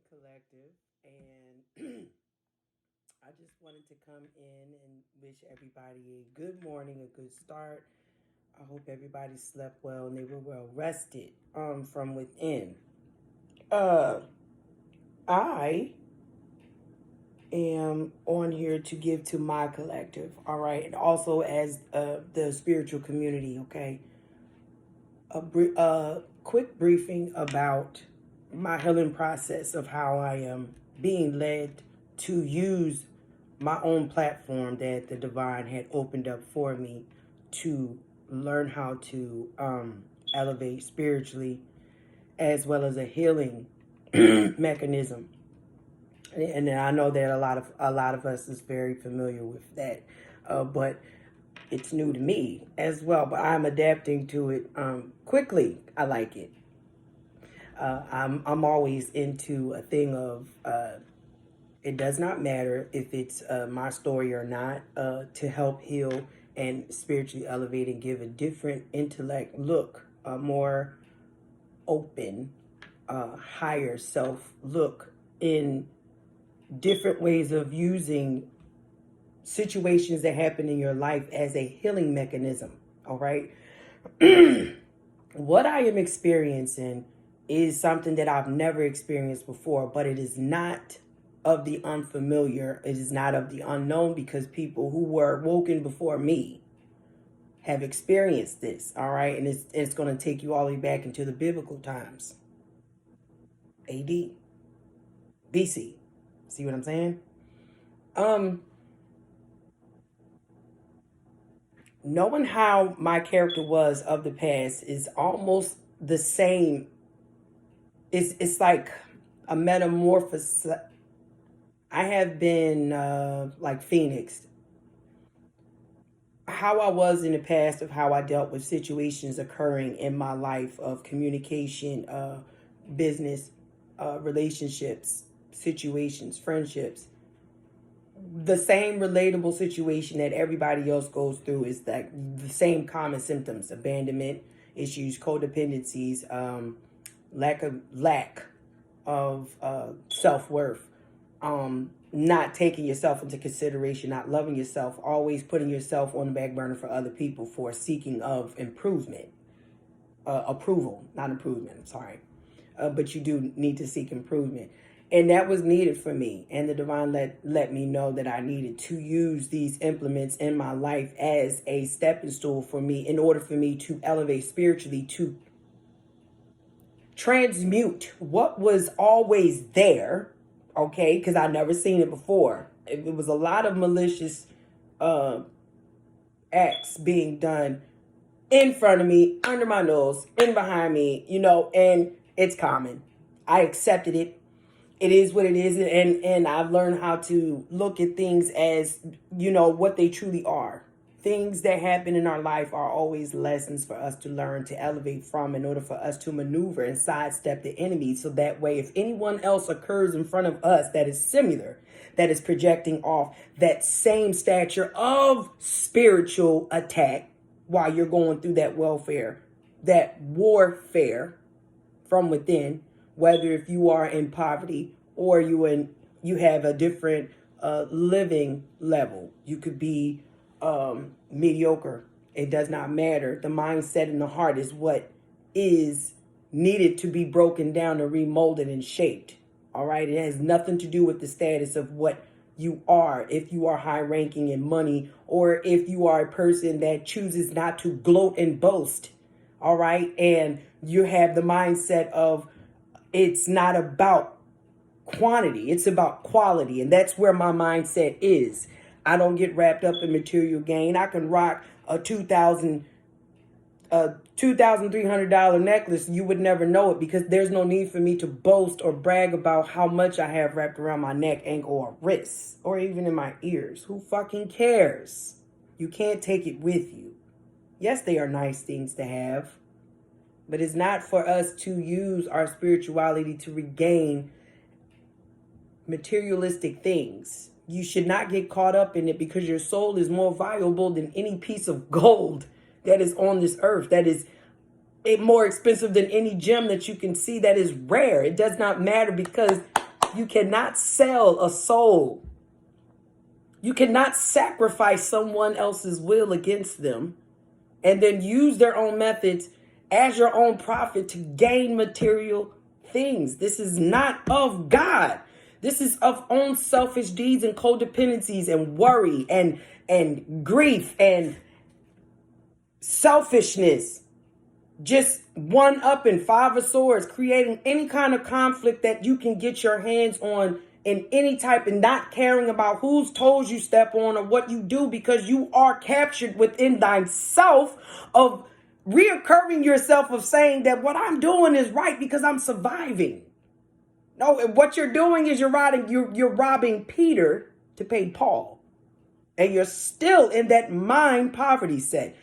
Collective, and I just wanted to come in and wish everybody a good morning, a good start. I hope everybody slept well and they were well rested from within. Uh, I am on here to give to my collective, all right, and also as the spiritual community, okay. A quick briefing about my healing process of how I am being led to use my own platform that the divine had opened up for me to learn how to elevate spiritually as well as a healing mechanism. And I know that a lot of us is very familiar with that, but it's new to me as well. But I'm adapting to it quickly. I like it. I'm always into a thing of it does not matter if it's my story or not, to help heal and spiritually elevate and give a different intellect look, a more open, higher self look in different ways of using situations that happen in your life as a healing mechanism. All right. What I am experiencing is something that I've never experienced before, but it is not of the unfamiliar. It is not of the unknown because people who were woken before me have experienced this. All right. And it's going to take you all the way back into the biblical times. AD, BC. See what I'm saying? Um, Knowing how my character was of the past is almost the same. It's like a metamorphosis. I have been like Phoenix. How I was in the past of how I dealt with situations occurring in my life of communication, business, relationships, situations, friendships. The same relatable situation that everybody else goes through is that the same common symptoms: abandonment issues, codependencies, lack of self-worth, not taking yourself into consideration, not loving yourself, always putting yourself on the back burner for other people for seeking of improvement, approval, not improvement, I'm sorry. But you do need to seek improvement. And that was needed for me. And the divine let me know that I needed to use these implements in my life as a stepping stool for me in order for me to elevate spiritually, to transmute what was always there, okay? Because I never seen it before. It was a lot of malicious acts being done in front of me, under my nose, in behind me, and it's common. I accepted it. It is what it is, and I've learned how to look at things as, what they truly are. Things that happen in our life are always lessons for us to learn, to elevate from, in order for us to maneuver and sidestep the enemy. So that way, if anyone else occurs in front of us that is similar, that is projecting off that same stature of spiritual attack while you're going through that that warfare from within, whether if you are in poverty or you have a different living level, you could be mediocre. It does not matter. The mindset and the heart is what is needed to be broken down and remolded and shaped. All right. It has nothing to do with the status of what you are. If you are high ranking in money, or if you are a person that chooses not to gloat and boast. All right. And you have the mindset of it's not about quantity. It's about quality. And that's where my mindset is. I don't get wrapped up in material gain. I can rock a $2,300 necklace. You would never know it because there's no need for me to boast or brag about how much I have wrapped around my neck, ankle, or wrists, or even in my ears. Who fucking cares? You can't take it with you. Yes, they are nice things to have, but it's not for us to use our spirituality to regain materialistic things. You should not get caught up in it because your soul is more valuable than any piece of gold that is on this earth. That is more expensive than any gem that you can see that is rare. It does not matter because You cannot sell a soul. You cannot sacrifice someone else's will against them and then use their own methods as your own profit to gain material things. This is not of God. This is of own selfish deeds and codependencies and worry and grief and selfishness. Just one up in five of swords, creating any kind of conflict that you can get your hands on in any type, and not caring about whose toes you step on or what you do, because you are captured within thyself of reoccurring yourself of saying that what I'm doing is right because I'm surviving. No, what you're doing is you're robbing Peter to pay Paul. And you're still in that mind poverty set.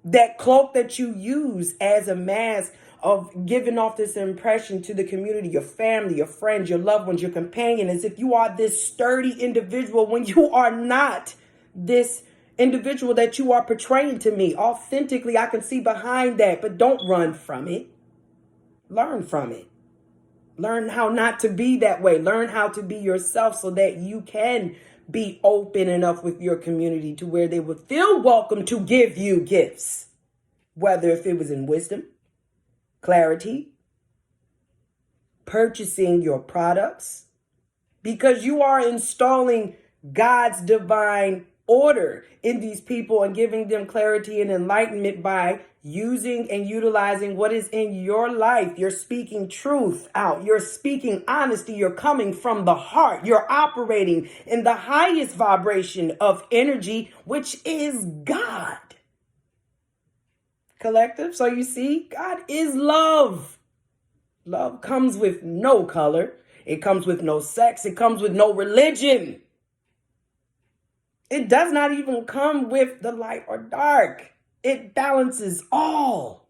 That cloak that you use as a mask of giving off this impression to the community, your family, your friends, your loved ones, your companion, as if you are this sturdy individual when you are not this individual that you are portraying to me. Authentically, I can see behind that, but don't run from it. Learn from it. Learn how not to be that way. Learn how to be yourself so that you can be open enough with your community to where they would feel welcome to give you gifts. Whether if it was in wisdom, clarity, purchasing your products, because you are installing God's divine order in these people and giving them clarity and enlightenment by using and utilizing what is in your life. You're speaking truth out. You're speaking honesty. You're coming from the heart. You're operating in the highest vibration of energy, which is God. Collective. So you see, God is love. Love comes with no color. It comes with no sex. It comes with no religion. It does not even come with the light or dark. It balances all.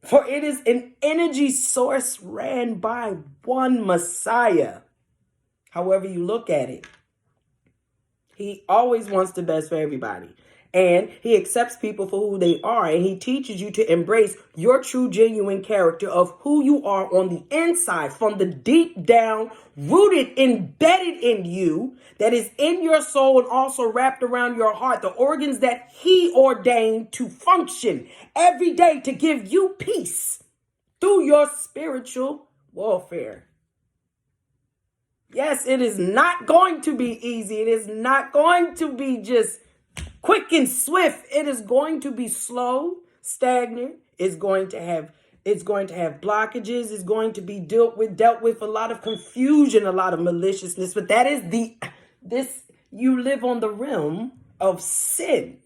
For it is an energy source ran by one Messiah. However you look at it, he always wants the best for everybody. And he accepts people for who they are. And he teaches you to embrace your true, genuine character of who you are on the inside, from the deep down, rooted, embedded in you, that is in your soul and also wrapped around your heart, the organs that he ordained to function every day to give you peace through your spiritual warfare. Yes, it is not going to be easy. It is not going to be just quick and swift. It is going to be slow, stagnant. It's going to have blockages. It's going to be dealt with a lot of confusion, a lot of maliciousness. But that is you live on the realm of sin.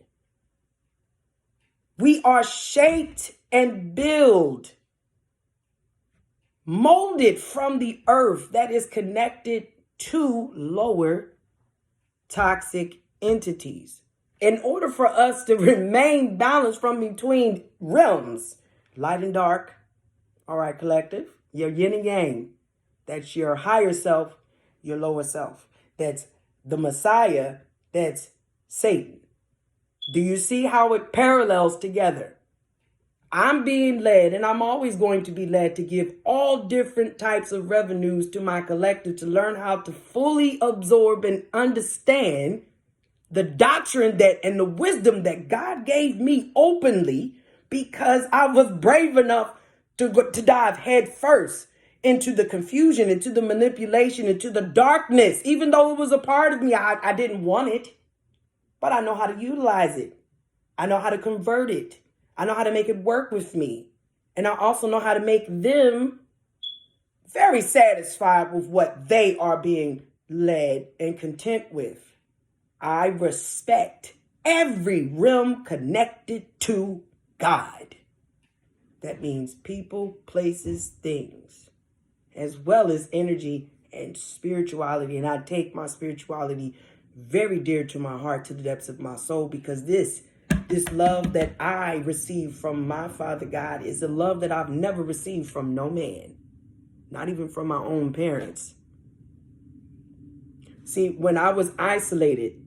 We are shaped and built, molded from the earth that is connected to lower toxic entities. In order for us to remain balanced from between realms, light and dark, all right, collective, your yin and yang, that's your higher self, your lower self. That's the Messiah, that's Satan. Do you see how it parallels together? I'm being led, and I'm always going to be led to give all different types of revenues to my collective to learn how to fully absorb and understand the doctrine that and the wisdom that God gave me openly, because I was brave enough to dive head first into the confusion, into the manipulation, into the darkness. Even though it was a part of me, I didn't want it, but I know how to utilize it. I know how to convert it. I know how to make it work with me. And I also know how to make them very satisfied with what they are being led and content with. I respect every realm connected to God. That means people, places, things, as well as energy and spirituality. And I take my spirituality very dear to my heart, to the depths of my soul, because this love that I receive from my Father God is a love that I've never received from no man, not even from my own parents. See, when I was isolated,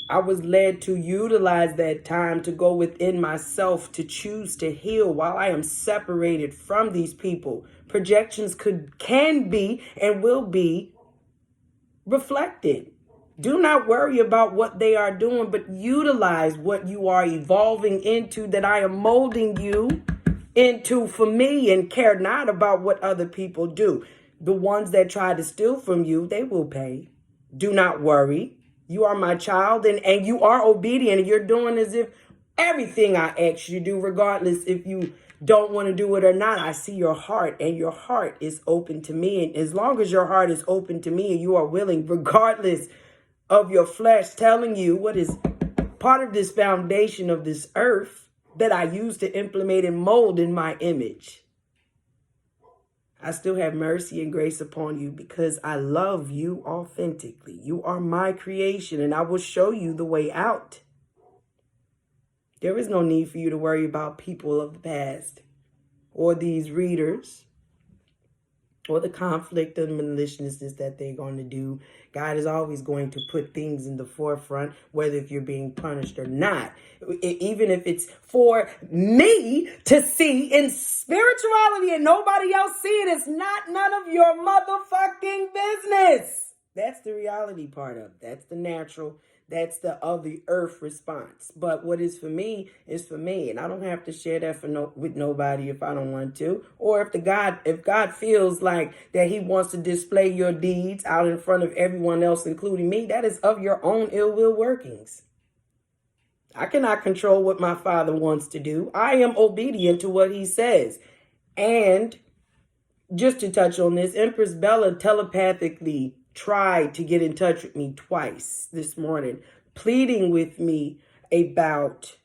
I was led to utilize that time to go within myself, to choose to heal while I am separated from these people, projections can be and will be reflected. Do not worry about what they are doing, but utilize what you are evolving into, that I am molding you into for me, and care not about what other people do. The ones that try to steal from you, they will pay. Do not worry. You are my child, and you are obedient, and you're doing as if everything I ask you to do, regardless if you don't want to do it or not. I see your heart, and your heart is open to me. And as long as your heart is open to me and you are willing, regardless of your flesh telling you what is part of this foundation of this earth that I use to implement and mold in my image, I still have mercy and grace upon you because I love you authentically. You are my creation, and I will show you the way out. There is no need for you to worry about people of the past or these readers or the conflict and maliciousness that they're going to do. God is always going to put things in the forefront, whether if you're being punished or not. Even if it's for me to see in spirituality and nobody else see it, it's not none of your motherfucking business. That's the reality part of it. That's the natural. That's the of the earth response. But what is for me is for me. And I don't have to share that with nobody if I don't want to. Or if God feels like that he wants to display your deeds out in front of everyone else, including me, that is of your own ill will workings. I cannot control what my Father wants to do. I am obedient to what he says. And just to touch on this, Empress Bella telepathically tried to get in touch with me twice this morning, pleading with me about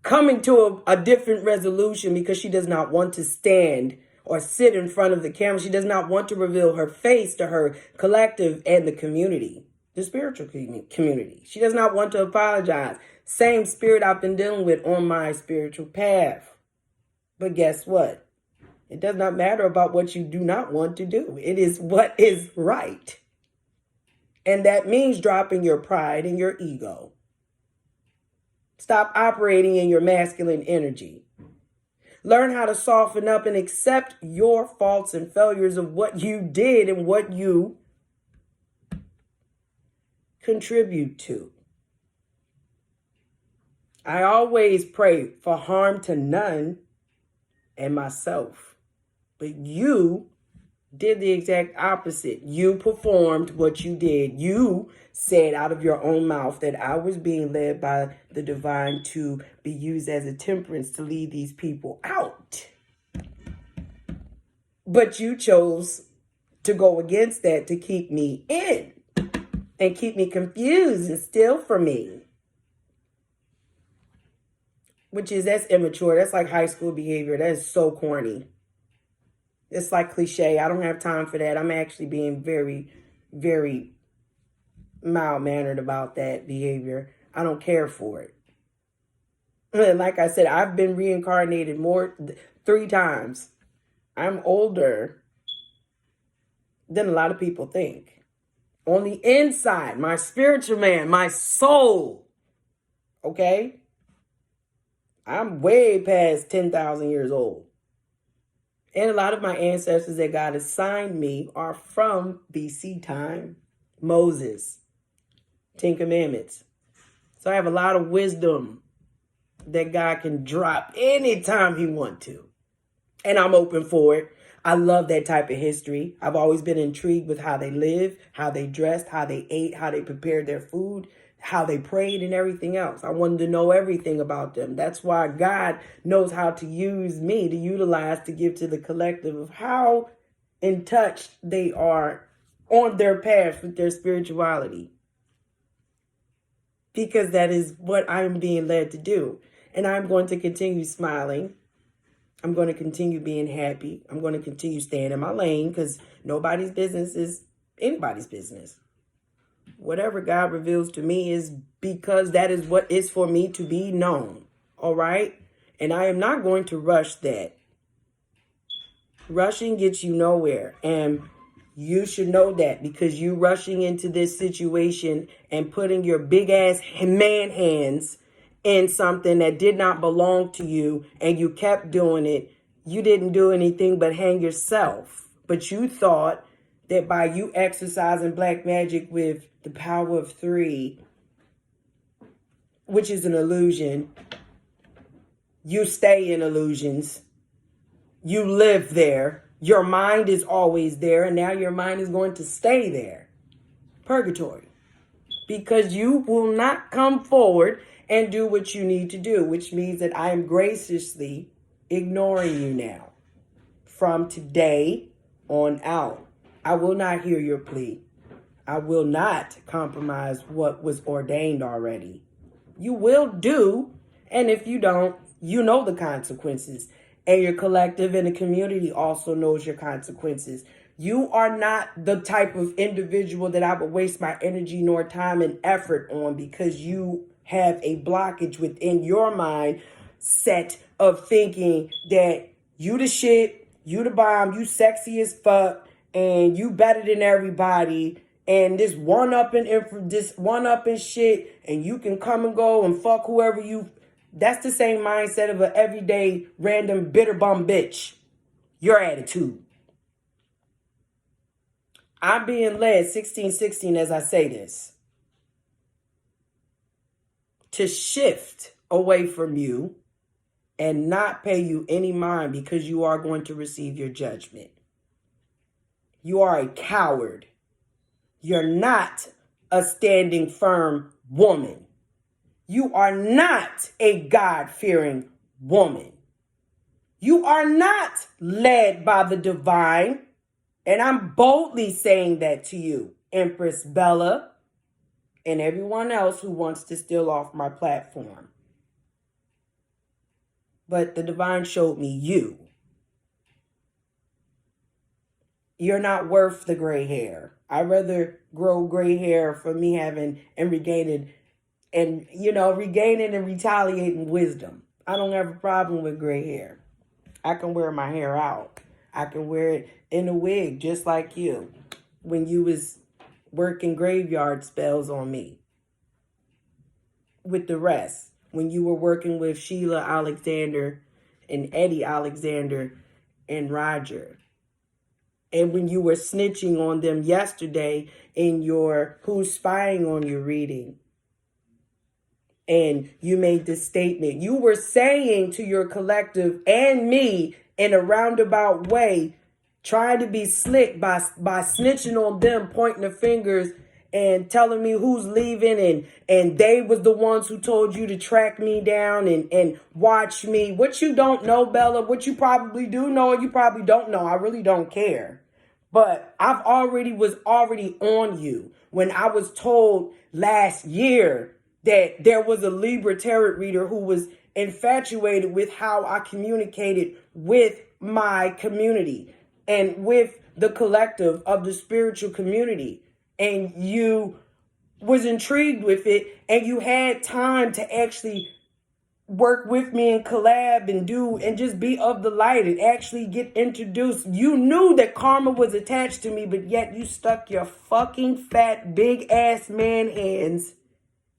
coming to a different resolution because she does not want to stand or sit in front of the camera. She does not want to reveal her face to her collective and the community, the spiritual community. She does not want to apologize. Same spirit I've been dealing with on my spiritual path. But guess what? It does not matter about what you do not want to do. It is what is right. And that means dropping your pride and your ego. Stop operating in your masculine energy. Learn how to soften up and accept your faults and failures of what you did and what you contribute to. I always pray for harm to none and myself. But you did the exact opposite. You performed what you did. You said out of your own mouth that I was being led by the divine to be used as a temperance to lead these people out. But you chose to go against that to keep me in and keep me confused and steal from me. That's immature. That's like high school behavior. That is so corny. It's like cliche. I don't have time for that. I'm actually being very, very mild-mannered about that behavior. I don't care for it. And like I said, I've been reincarnated 3 times. I'm older than a lot of people think. On the inside, my spiritual man, my soul, okay? I'm way past 10,000 years old. And a lot of my ancestors that God assigned me are from BC time. Moses, 10 Commandments. So I have a lot of wisdom that God can drop anytime he wants to. And I'm open for it. I love that type of history. I've always been intrigued with how they lived, how they dressed, how they ate, how they prepared their food, how they prayed and everything else. I wanted to know everything about them. That's why God knows how to use me to utilize to give to the collective of how in touch they are on their path with their spirituality. Because that is what I'm being led to do. And I'm going to continue smiling. I'm going to continue being happy. I'm going to continue staying in my lane because nobody's business is anybody's business. Whatever God reveals to me is because that is what is for me to be known. All right? And I am not going to rush that. Rushing gets you nowhere. And you should know that because you rushing into this situation and putting your big ass man hands in something that did not belong to you and you kept doing it, you didn't do anything but hang yourself. But you thought that by you exercising black magic with the power of 3, which is an illusion, you stay in illusions. You live there. Your mind is always there, and now your mind is going to stay there. Purgatory. Because you will not come forward and do what you need to do, which means that I am graciously ignoring you now. From today on out, I will not hear your plea. I will not compromise what was ordained already. You will do, and if you don't, you know the consequences. And your collective and the community also knows your consequences. You are not the type of individual that I would waste my energy nor time and effort on, because you have a blockage within your mind set of thinking that you the shit, you the bomb, you sexy as fuck, and you better than everybody, and this one up and shit, and you can come and go and fuck whoever you. That's the same mindset of an everyday random bitter bum bitch. Your attitude. I'm being led 1616 as I say this, to shift away from you and not pay you any mind, because you are going to receive your judgment. You are a coward. You're not a standing firm woman. You are not a God-fearing woman. You are not led by the divine. And I'm boldly saying that to you, Empress Bella, and everyone else who wants to steal off my platform. But the divine showed me you. You're not worth the gray hair. I'd rather grow gray hair for me having and regaining and, regaining and retaliating wisdom. I don't have a problem with gray hair. I can wear my hair out. I can wear it in a wig just like you when you was working graveyard spells on me with the rest. When you were working with Sheila Alexander and Eddie Alexander and Roger. And when you were snitching on them yesterday in your Who's Spying on You reading. And you made this statement. You were saying to your collective and me in a roundabout way, trying to be slick by snitching on them, pointing the fingers and telling me who's leaving. And they was the ones who told you to track me down and watch me. What you don't know, Bella, what you probably do know or you probably don't know, I really don't care. But was already on you when I was told last year that there was a Libra tarot reader who was infatuated with how I communicated with my community and with the collective of the spiritual community. And you was intrigued with it, and you had time to actually work with me and collab and do and just be of the light and actually get introduced. You knew that karma was attached to me, but yet you stuck your fucking fat big ass man hands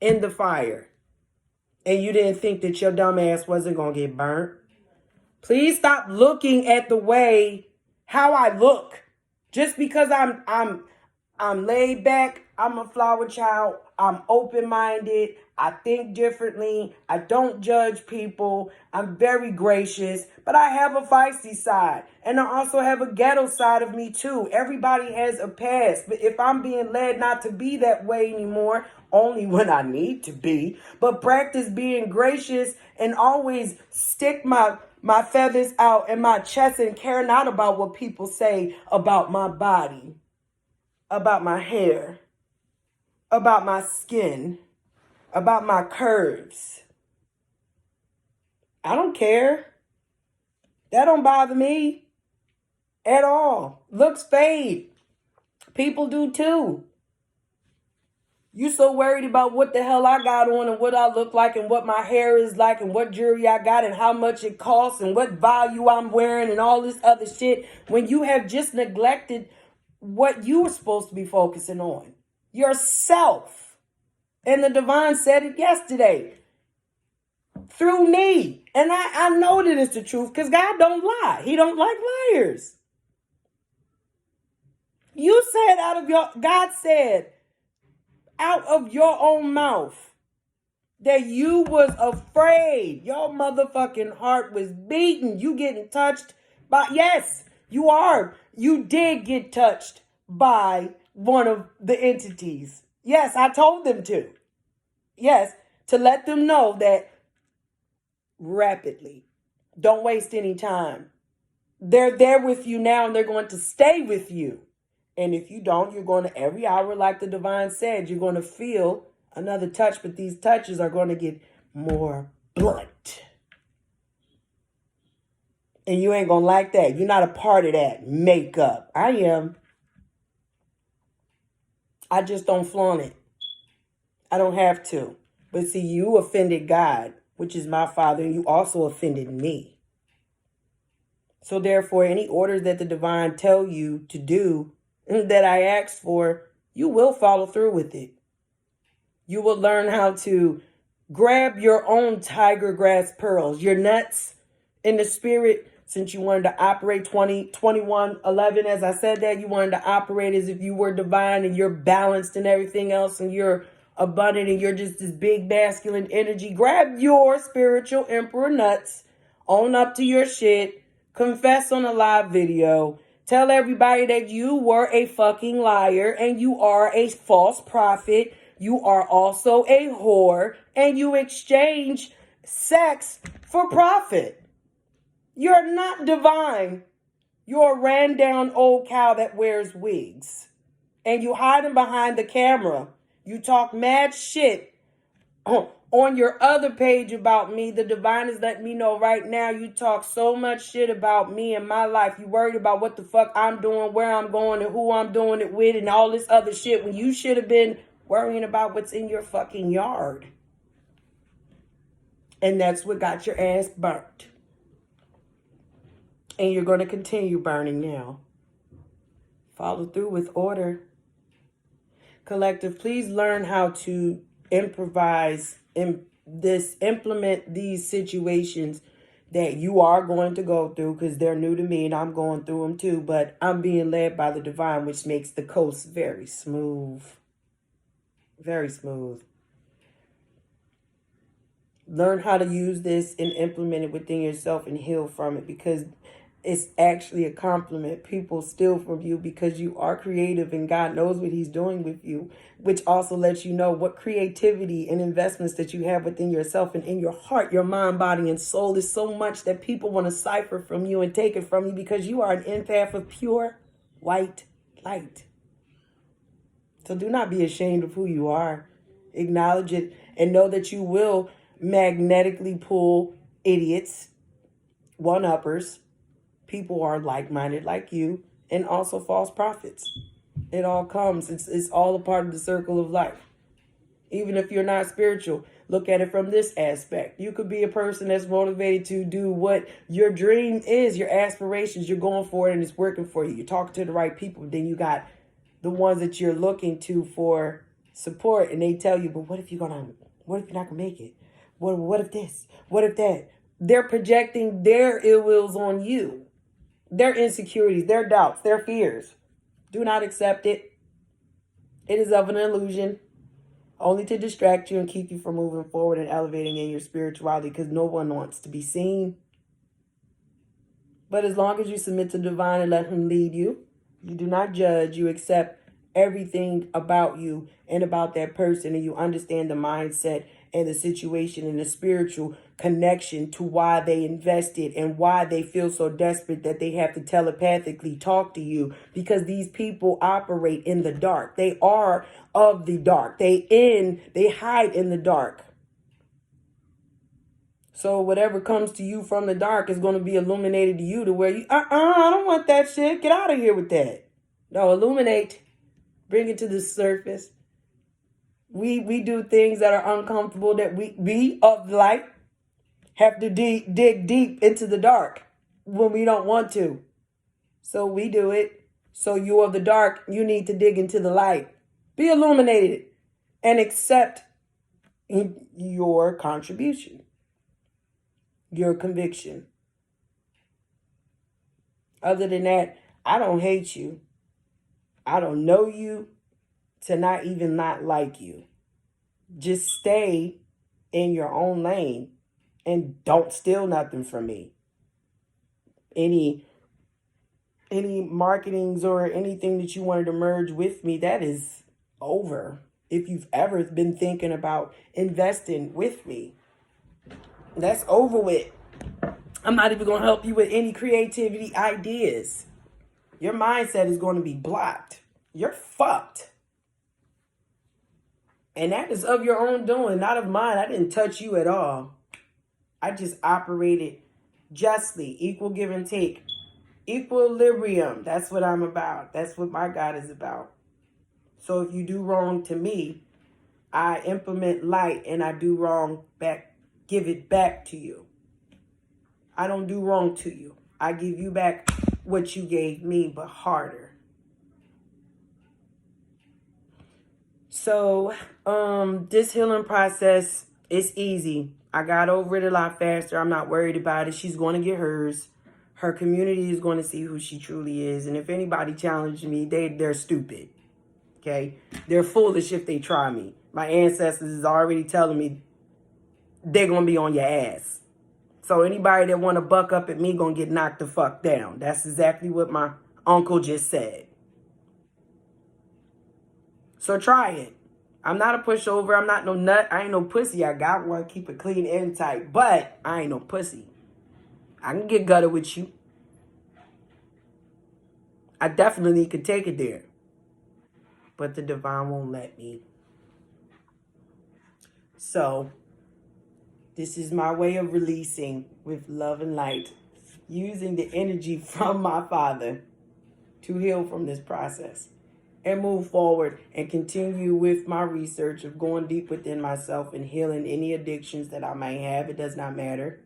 in the fire. And you didn't think that your dumb ass wasn't going to get burnt. Please stop looking at the way how I look. Just because I'm laid back, I'm a flower child, I'm open-minded, I think differently, I don't judge people, I'm very gracious, but I have a feisty side. And I also have a ghetto side of me too. Everybody has a past. But if I'm being led not to be that way anymore, only when I need to be, but practice being gracious and always stick my feathers out in my chest and care not about what people say about my body, about my hair, about my skin, about my curves. I don't care. That don't bother me at all. Looks fade. People do too. You so worried about what the hell I got on and what I look like and what my hair is like and what jewelry I got and how much it costs and what value I'm wearing and all this other shit, when you have just neglected what you were supposed to be focusing on. Yourself. And the divine said it yesterday. through me. And I know that it's the truth because God don't lie. He don't like liars. You said God said out of your own mouth that you was afraid. Your motherfucking heart was beating. You getting touched by, yes, you are. You did get touched by one of the entities. Yes, I told them to. Yes, to let them know that rapidly. Don't waste any time. They're there with you now and they're going to stay with you. And if you don't, you're going to every hour, like the divine said, you're going to feel another touch, but these touches are going to get more blunt. And you ain't going to like that. You're not a part of that makeup. I am. I just don't flaunt it. I don't have to. But see, you offended God, which is my Father, and you also offended me. So therefore, any orders that the divine tell you to do that I asked for, you will follow through with it. You will learn how to grab your own tiger grass pearls, your nuts in the spirit, since you wanted to operate 21:11. As I said that, you wanted to operate as if you were divine and you're balanced and everything else and you're abundant and you're just this big masculine energy. Grab your spiritual emperor nuts, own up to your shit, confess on a live video, tell everybody that you were a fucking liar and you are a false prophet. You are also a whore and you exchange sex for profit. You're not divine. You're a ran down old cow that wears wigs. And you hiding behind the camera. You talk mad shit on your other page about me. The divine is letting me know right now you talk so much shit about me and my life. You worried about what the fuck I'm doing, where I'm going, and who I'm doing it with, and all this other shit when you should have been worrying about what's in your fucking yard. And that's what got your ass burnt. And you're going to continue burning now. Follow through with order. Collective, please learn how to improvise in this, implement these situations that you are going to go through, because they're new to me and I'm going through them too. But I'm being led by the divine, which makes the coast very smooth. Very smooth. Learn how to use this and implement it within yourself and heal from it, because it's actually a compliment. People steal from you because you are creative and God knows what he's doing with you, which also lets you know what creativity and investments that you have within yourself and in your heart, your mind, body, and soul is so much that people want to cipher from you and take it from you, because you are an empath of pure white light. So do not be ashamed of who you are. Acknowledge it and know that you will magnetically pull idiots, one-uppers, people who are like-minded like you, and also false prophets. It all comes. It's all a part of the circle of life. Even if you're not spiritual, look at it from this aspect. You could be a person that's motivated to do what your dream is, your aspirations. You're going for it and it's working for you. You're talking to the right people. Then you got the ones that you're looking to for support, and they tell you, but what if you're not gonna make it? What if this? What if that? They're projecting their ill wills on you, their insecurities, their doubts, their fears. Do not accept it. It is of an illusion, only to distract you and keep you from moving forward and elevating in your spirituality, because no one wants to be seen. But as long as you submit to the divine and let him lead you, you do not judge, you accept everything about you and about that person, and you understand the mindset and the situation and the spiritual connection to why they invested and why they feel so desperate that they have to telepathically talk to you, because these people operate in the dark. They are of the dark. They hide in the dark. So whatever comes to you from the dark is going to be illuminated to you, to where you, I don't want that shit. Get out of here with that. No, illuminate. Bring it to the surface. We do things that are uncomfortable, that we of light have to dig deep into the dark when we don't want to. So we do it. So you of the dark, you need to dig into the light. Be illuminated and accept your contribution. your conviction. Other than that, I don't hate you. I don't know you to not even not like you. Just stay in your own lane and don't steal nothing from me. Any marketings or anything that you wanted to merge with me, that is over. If you've ever been thinking about investing with me, that's over with. I'm not even going to help you with any creativity ideas. Your mindset is going to be blocked. You're fucked. And that is of your own doing, not of mine. I didn't touch you at all. I just operated justly, equal give and take, equilibrium. That's what I'm about. That's what my God is about. So if you do wrong to me, I implement light, and I do wrong back, give it back to you. I don't do wrong to you. I give you back what you gave me, but harder. So, this healing process is easy. I got over it a lot faster. I'm not worried about it. She's going to get hers. Her community is going to see who she truly is. And if anybody challenges me, they're stupid. Okay? They're foolish if they try me. My ancestors is already telling me they're going to be on your ass. So anybody that want to buck up at me going to get knocked the fuck down. That's exactly what my uncle just said. So try it. I'm not a pushover. I'm not no nut. I ain't no pussy. I got one. Keep it clean and tight. But I ain't no pussy. I can get gutted with you. I definitely could take it there. But the divine won't let me. So, this is my way of releasing with love and light. Using the energy from my father to heal from this process. And move forward and continue with my research of going deep within myself and healing any addictions that I may have. It does not matter.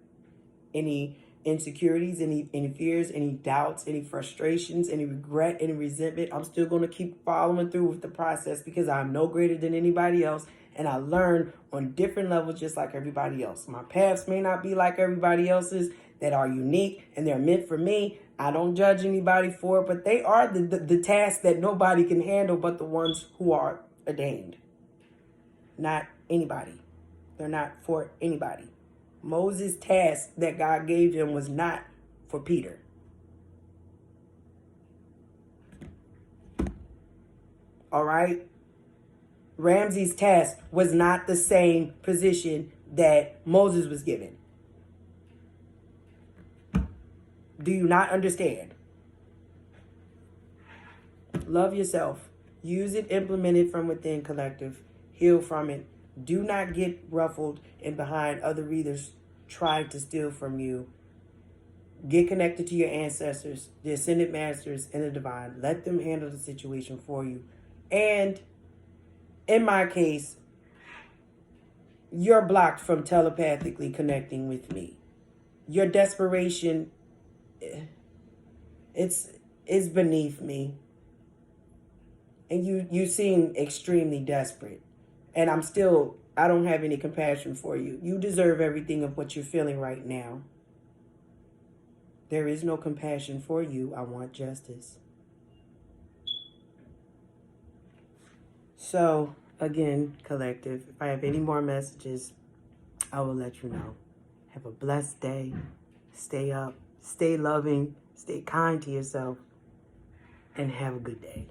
Any insecurities, any fears, any doubts, any frustrations, any regret, any resentment. I'm still going to keep following through with the process because I'm no greater than anybody else. And I learn on different levels just like everybody else. My paths may not be like everybody else's that are unique and they're meant for me. I don't judge anybody for it, but they are the tasks that nobody can handle but the ones who are ordained. Not anybody. They're not for anybody. Moses' task that God gave him was not for Peter. All right? Ramses' task was not the same position that Moses was given. Do you not understand? Love yourself. Use it, implement it from within, collective. Heal from it. Do not get ruffled and behind other readers trying to steal from you. Get connected to your ancestors, the ascended masters, and the divine. Let them handle the situation for you. And in my case, you're blocked from telepathically connecting with me. Your desperation, it's beneath me. And you seem extremely desperate. And I don't have any compassion for you. You deserve everything of what you're feeling right now. There is no compassion for you. I want justice. So, again, collective, if I have any more messages, I will let you know. Have a blessed day. Stay up. Stay loving. Stay kind to yourself. And have a good day.